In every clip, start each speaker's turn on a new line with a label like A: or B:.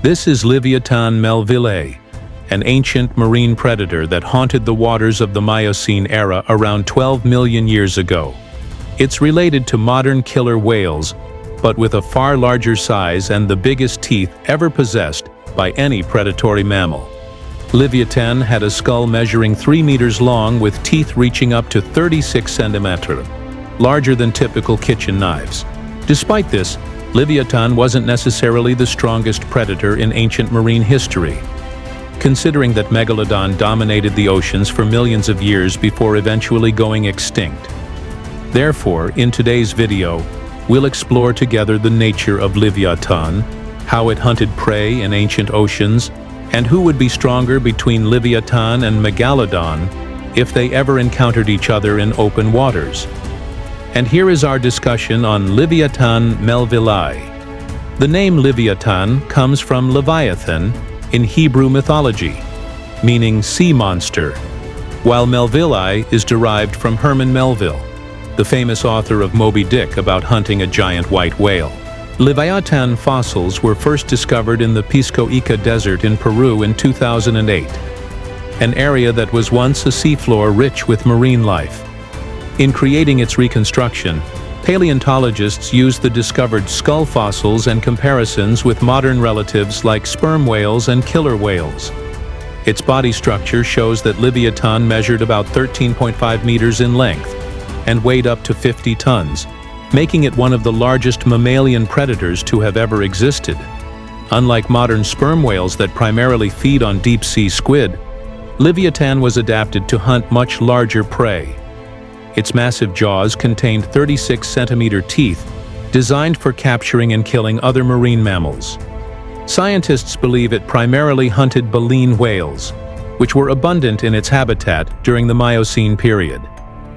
A: This is Livyatan melvillei, an ancient marine predator that haunted the waters of the Miocene era around 12 million years ago. It's related to modern killer whales, but with a far larger size and the biggest teeth ever possessed by any predatory mammal. Livyatan had a skull measuring 3 meters long with teeth reaching up to 36 centimeters, larger than typical kitchen knives. Despite this, Livyatan wasn't necessarily the strongest predator in ancient marine history, considering that Megalodon dominated the oceans for millions of years before eventually going extinct. Therefore, in today's video, we'll explore together the nature of Livyatan, how it hunted prey in ancient oceans, and who would be stronger between Livyatan and Megalodon if they ever encountered each other in open waters. And here is our discussion on Livyatan melvillei. The name Livyatan comes from Livyatan in Hebrew mythology, meaning sea monster, while melvillei is derived from Herman Melville, the famous author of Moby Dick about hunting a giant white whale. Livyatan fossils were first discovered in the Pisco Ica Desert in Peru in 2008, an area that was once a seafloor rich with marine life. In creating its reconstruction, paleontologists used the discovered skull fossils and comparisons with modern relatives like sperm whales and killer whales. Its body structure shows that Livyatan measured about 13.5 meters in length and weighed up to 50 tons, making it one of the largest mammalian predators to have ever existed. Unlike modern sperm whales that primarily feed on deep-sea squid, Livyatan was adapted to hunt much larger prey. Its massive jaws contained 36-centimeter teeth, designed for capturing and killing other marine mammals. Scientists believe it primarily hunted baleen whales, which were abundant in its habitat during the Miocene period.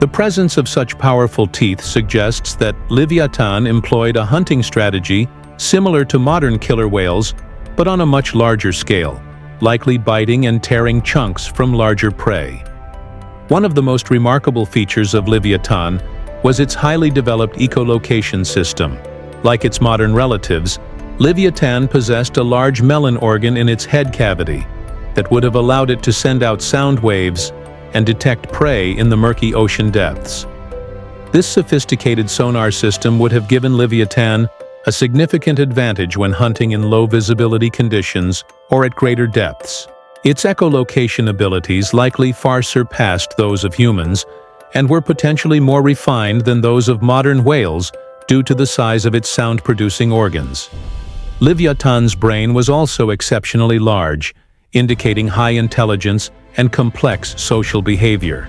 A: The presence of such powerful teeth suggests that Livyatan employed a hunting strategy similar to modern killer whales, but on a much larger scale, likely biting and tearing chunks from larger prey. One of the most remarkable features of Livyatan was its highly developed echolocation system. Like its modern relatives, Livyatan possessed a large melon organ in its head cavity that would have allowed it to send out sound waves and detect prey in the murky ocean depths. This sophisticated sonar system would have given Livyatan a significant advantage when hunting in low-visibility conditions or at greater depths. Its echolocation abilities likely far surpassed those of humans and were potentially more refined than those of modern whales due to the size of its sound-producing organs. Livyatan's brain was also exceptionally large, indicating high intelligence and complex social behavior.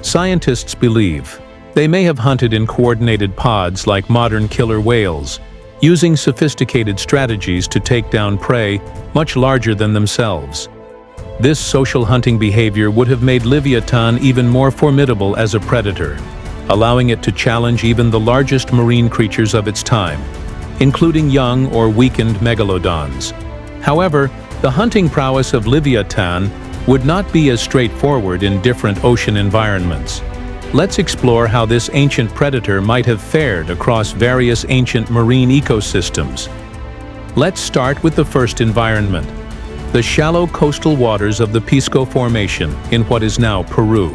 A: Scientists believe they may have hunted in coordinated pods like modern killer whales, using sophisticated strategies to take down prey much larger than themselves. This social hunting behavior would have made Livyatan even more formidable as a predator, allowing it to challenge even the largest marine creatures of its time, including young or weakened megalodons. However, the hunting prowess of Livyatan would not be as straightforward in different ocean environments. Let's explore how this ancient predator might have fared across various ancient marine ecosystems. Let's start with the first environment, the shallow coastal waters of the Pisco Formation in what is now Peru.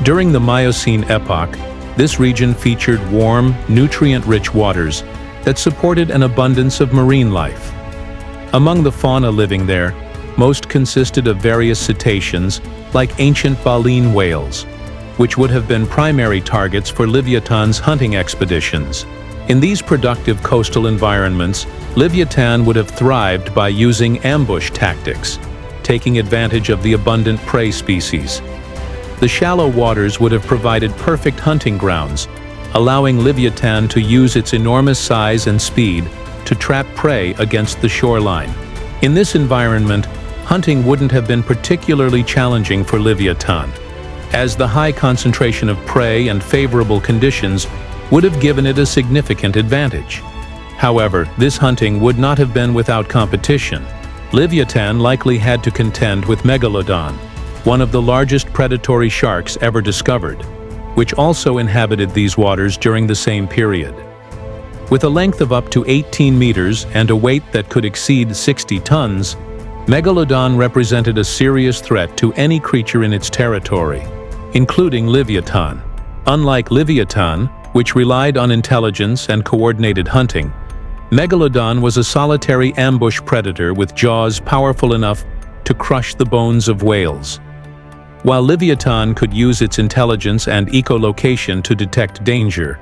A: During the Miocene epoch, this region featured warm, nutrient-rich waters that supported an abundance of marine life. Among the fauna living there, most consisted of various cetaceans, like ancient baleen whales, which would have been primary targets for Livyatan's hunting expeditions. In these productive coastal environments, Livyatan would have thrived by using ambush tactics, taking advantage of the abundant prey species. The shallow waters would have provided perfect hunting grounds, allowing Livyatan to use its enormous size and speed to trap prey against the shoreline. In this environment, hunting wouldn't have been particularly challenging for Livyatan, as the high concentration of prey and favorable conditions would have given it a significant advantage. However, this hunting would not have been without competition. Livyatan likely had to contend with Megalodon, one of the largest predatory sharks ever discovered, which also inhabited these waters during the same period. With a length of up to 18 meters and a weight that could exceed 60 tons, Megalodon represented a serious threat to any creature in its territory, including Livyatan. Unlike Livyatan, which relied on intelligence and coordinated hunting, Megalodon was a solitary ambush predator with jaws powerful enough to crush the bones of whales. While Livyatan could use its intelligence and echolocation to detect danger,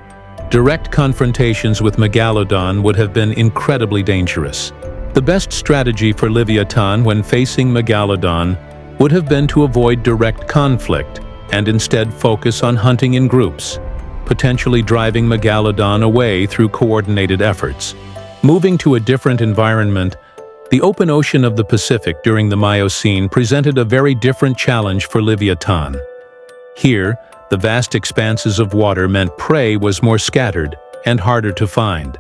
A: direct confrontations with Megalodon would have been incredibly dangerous. The best strategy for Livyatan when facing Megalodon would have been to avoid direct conflict and instead focus on hunting in groups, potentially driving Megalodon away through coordinated efforts. Moving to a different environment, the open ocean of the Pacific during the Miocene presented a very different challenge for Livyatan. Here, the vast expanses of water meant prey was more scattered and harder to find.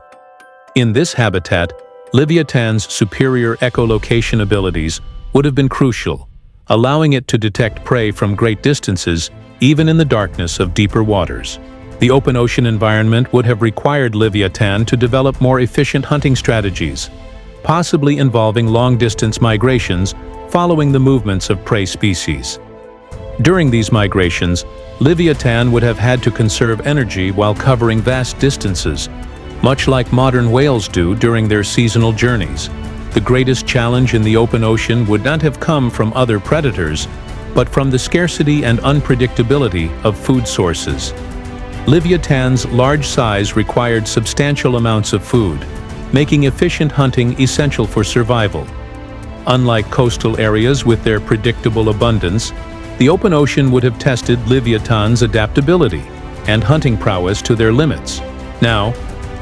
A: In this habitat, Livyatan's superior echolocation abilities would have been crucial, allowing it to detect prey from great distances, even in the darkness of deeper waters. The open ocean environment would have required Livyatan to develop more efficient hunting strategies, possibly involving long-distance migrations following the movements of prey species. During these migrations, Livyatan would have had to conserve energy while covering vast distances, much like modern whales do during their seasonal journeys. The greatest challenge in the open ocean would not have come from other predators, but from the scarcity and unpredictability of food sources. Livyatan's large size required substantial amounts of food, making efficient hunting essential for survival. Unlike coastal areas with their predictable abundance, the open ocean would have tested Livyatan's adaptability and hunting prowess to their limits. Now,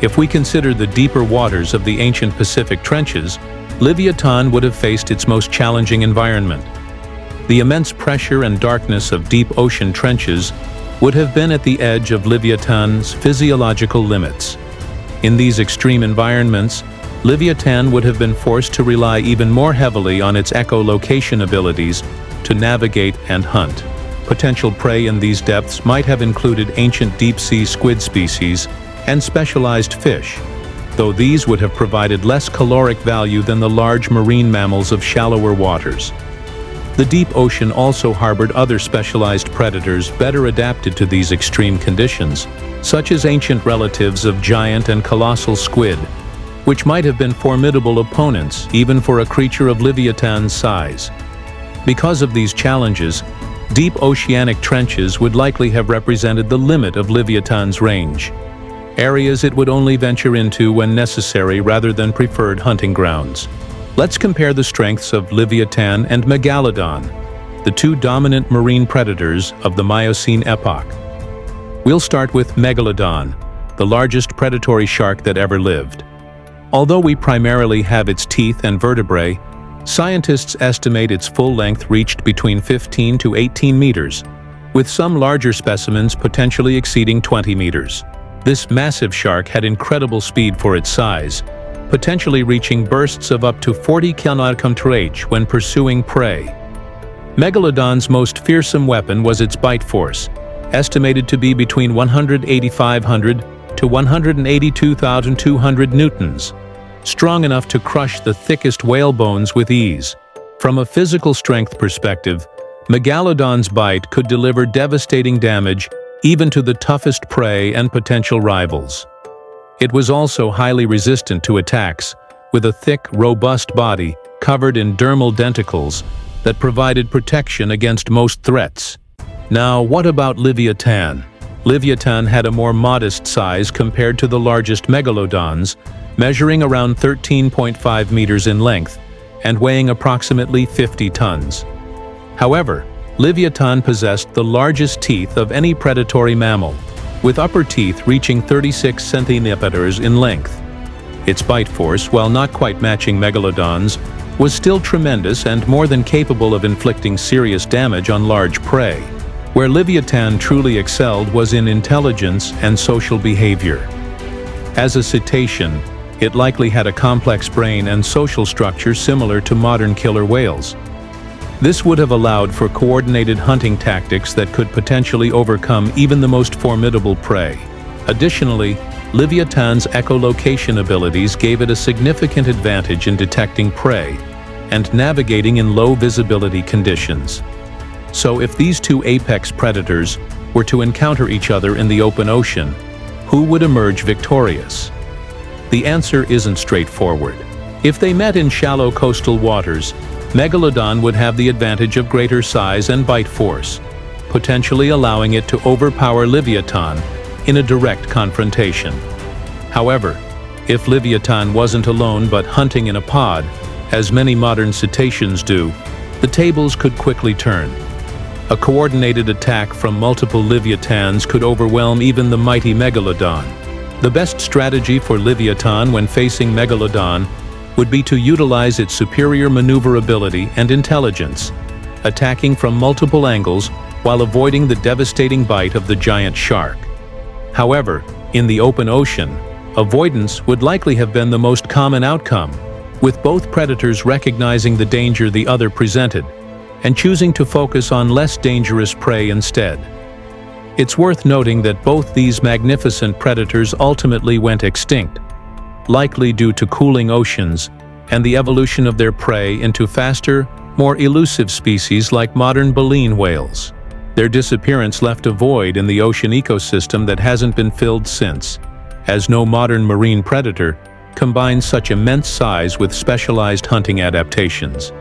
A: if we consider the deeper waters of the ancient Pacific trenches, Livyatan would have faced its most challenging environment. The immense pressure and darkness of deep ocean trenches would have been at the edge of Livyatan's physiological limits. In these extreme environments, Livyatan would have been forced to rely even more heavily on its echolocation abilities to navigate and hunt. Potential prey in these depths might have included ancient deep-sea squid species and specialized fish, though these would have provided less caloric value than the large marine mammals of shallower waters. The deep ocean also harbored other specialized predators better adapted to these extreme conditions, such as ancient relatives of giant and colossal squid, which might have been formidable opponents even for a creature of Livyatan's size. Because of these challenges, deep oceanic trenches would likely have represented the limit of Livyatan's range, areas it would only venture into when necessary rather than preferred hunting grounds. Let's compare the strengths of Livyatan and Megalodon, the two dominant marine predators of the Miocene epoch. We'll start with Megalodon, the largest predatory shark that ever lived. Although we primarily have its teeth and vertebrae, scientists estimate its full length reached between 15 to 18 meters, with some larger specimens potentially exceeding 20 meters. This massive shark had incredible speed for its size, potentially reaching bursts of up to 40 km/h when pursuing prey. Megalodon's most fearsome weapon was its bite force, estimated to be between 1,8,500 to 182,200 newtons, strong enough to crush the thickest whale bones with ease. From a physical strength perspective, Megalodon's bite could deliver devastating damage even to the toughest prey and potential rivals. It was also highly resistant to attacks, with a thick, robust body covered in dermal denticles that provided protection against most threats. Now, what about Livyatan? Livyatan had a more modest size compared to the largest megalodons, measuring around 13.5 meters in length and weighing approximately 50 tons. However, Livyatan possessed the largest teeth of any predatory mammal, with upper teeth reaching 36 centimeters in length. Its bite force, while not quite matching Megalodon's, was still tremendous and more than capable of inflicting serious damage on large prey. Where Livyatan truly excelled was in intelligence and social behavior. As a cetacean, it likely had a complex brain and social structure similar to modern killer whales. This would have allowed for coordinated hunting tactics that could potentially overcome even the most formidable prey. Additionally, Livyatan's echolocation abilities gave it a significant advantage in detecting prey and navigating in low-visibility conditions. So if these two apex predators were to encounter each other in the open ocean, who would emerge victorious? The answer isn't straightforward. If they met in shallow coastal waters, Megalodon would have the advantage of greater size and bite force, potentially allowing it to overpower Livyatan in a direct confrontation. However, if Livyatan wasn't alone but hunting in a pod, as many modern cetaceans do, the tables could quickly turn. A coordinated attack from multiple Livyatans could overwhelm even the mighty Megalodon. The best strategy for Livyatan when facing Megalodon would be to utilize its superior maneuverability and intelligence, attacking from multiple angles while avoiding the devastating bite of the giant shark. However, in the open ocean, avoidance would likely have been the most common outcome, with both predators recognizing the danger the other presented and choosing to focus on less dangerous prey instead. It's worth noting that both these magnificent predators ultimately went extinct, likely due to cooling oceans and the evolution of their prey into faster, more elusive species like modern baleen whales. Their disappearance left a void in the ocean ecosystem that hasn't been filled since, as no modern marine predator combines such immense size with specialized hunting adaptations.